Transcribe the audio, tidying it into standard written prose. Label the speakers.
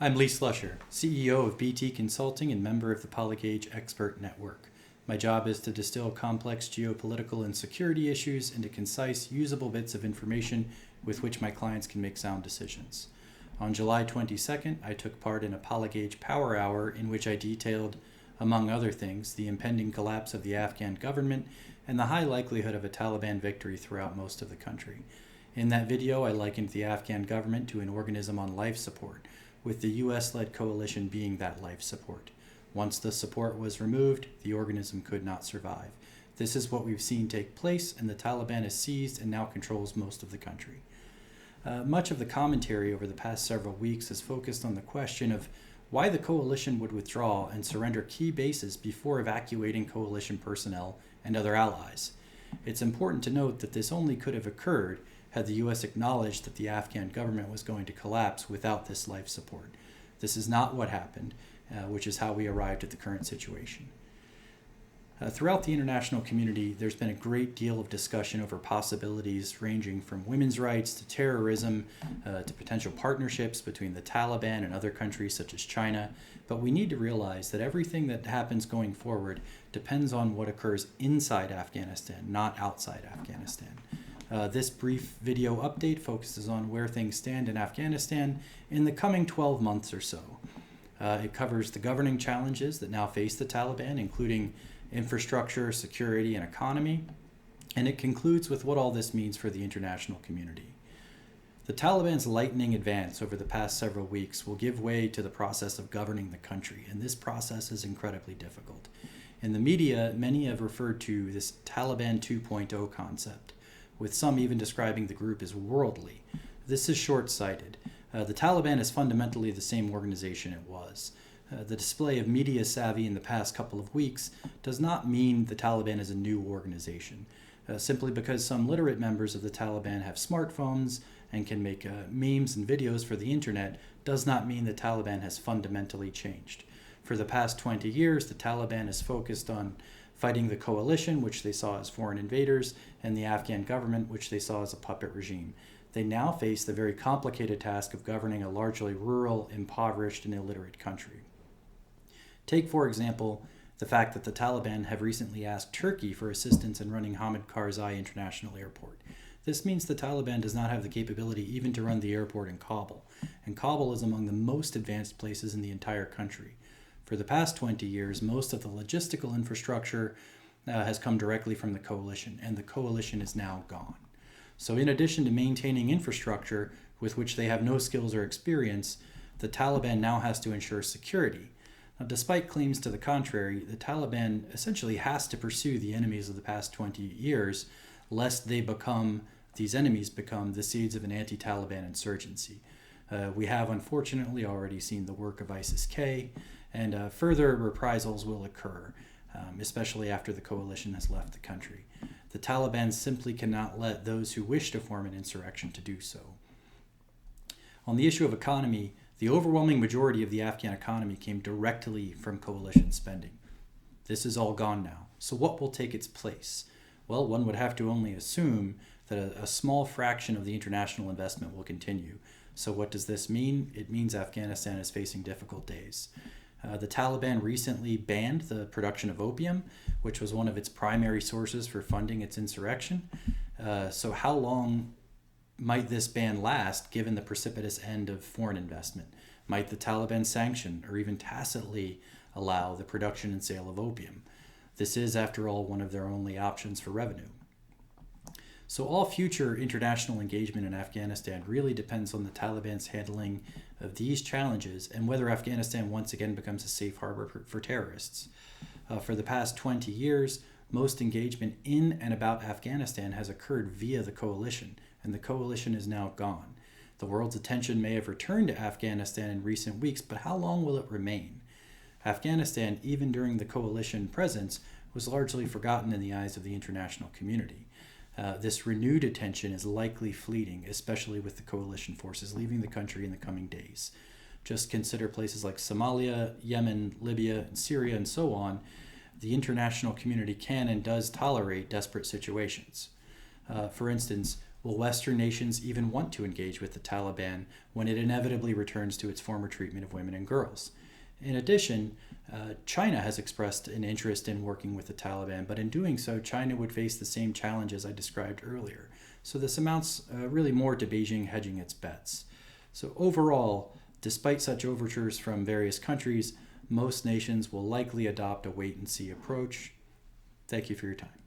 Speaker 1: I'm Lee Slusher, CEO of BT Consulting and member of the Polygauge Expert Network. My job is to distill complex geopolitical and security issues into concise, usable bits of information with which my clients can make sound decisions. On July 22nd, I took part in a Polygauge Power Hour in which I detailed, among other things, the impending collapse of the Afghan government and the high likelihood of a Taliban victory throughout most of the country. In that video, I likened the Afghan government to an organism on life support, with the US-led coalition being that life support. Once the support was removed, the organism could not survive. This is what we've seen take place, and the Taliban has seized and now controls most of the country. Much of the commentary over the past several weeks has focused on the question of why the coalition would withdraw and surrender key bases before evacuating coalition personnel and other allies. It's important to note that this only could have occurred had the U.S. acknowledged that the Afghan government was going to collapse without this life support. This is not what happened, which is how we arrived at the current situation. Throughout the international community, there's been a great deal of discussion over possibilities ranging from women's rights to terrorism to potential partnerships between the Taliban and other countries such as China. But we need to realize that everything that happens going forward depends on what occurs inside Afghanistan, not outside Afghanistan. This brief video update focuses on where things stand in Afghanistan in the coming 12 months or so. It covers the governing challenges that now face the Taliban, including infrastructure, security, and economy, and it concludes with what all this means for the international community. The Taliban's lightning advance over the past several weeks will give way to the process of governing the country, and this process is incredibly difficult. In the media, many have referred to this Taliban 2.0 concept, with some even describing the group as worldly. This is short-sighted. The Taliban is fundamentally the same organization it was. The display of media savvy in the past couple of weeks does not mean the Taliban is a new organization. Simply because some literate members of the Taliban have smartphones and can make memes and videos for the internet does not mean the Taliban has fundamentally changed. For the past 20 years, the Taliban has focused on fighting the coalition, which they saw as foreign invaders, and the Afghan government, which they saw as a puppet regime. They now face the very complicated task of governing a largely rural, impoverished, and illiterate country. Take, for example, the fact that the Taliban have recently asked Turkey for assistance in running Hamid Karzai International Airport. This means the Taliban does not have the capability even to run the airport in Kabul, and Kabul is among the most advanced places in the entire country. For the past 20 years, most of the logistical infrastructure has come directly from the coalition, and the coalition is now gone. So in addition to maintaining infrastructure with which they have no skills or experience, the Taliban now has to ensure security. Now, despite claims to the contrary, the Taliban essentially has to pursue the enemies of the past 20 years, lest these enemies become the seeds of an anti-Taliban insurgency. We have unfortunately already seen the work of ISIS-K, and further reprisals will occur, especially after the coalition has left the country. The Taliban simply cannot let those who wish to form an insurrection to do so. On the issue of economy, the overwhelming majority of the Afghan economy came directly from coalition spending. This is all gone now. So what will take its place? Well, one would have to only assume that a small fraction of the international investment will continue. So what does this mean? It means Afghanistan is facing difficult days. The Taliban recently banned the production of opium, which was one of its primary sources for funding its insurrection. So how long might this ban last, given the precipitous end of foreign investment? Might the Taliban sanction or even tacitly allow the production and sale of opium? This is, after all, one of their only options for revenue. So all future international engagement in Afghanistan really depends on the Taliban's handling of these challenges and whether Afghanistan once again becomes a safe harbor for terrorists. For the past 20 years, most engagement in and about Afghanistan has occurred via the coalition, and the coalition is now gone. The world's attention may have returned to Afghanistan in recent weeks, but how long will it remain? Afghanistan, even during the coalition presence, was largely forgotten in the eyes of the international community. This renewed attention is likely fleeting, especially with the coalition forces leaving the country in the coming days. Just consider places like Somalia, Yemen, Libya, and Syria, and so on. The international community can and does tolerate desperate situations. For instance, Will Western nations even want to engage with the Taliban when it inevitably returns to its former treatment of women and girls? In addition, China has expressed an interest in working with the Taliban, but in doing so, China would face the same challenges I described earlier. So this amounts really more to Beijing hedging its bets. So overall, despite such overtures from various countries, most nations will likely adopt a wait-and-see approach. Thank you for your time.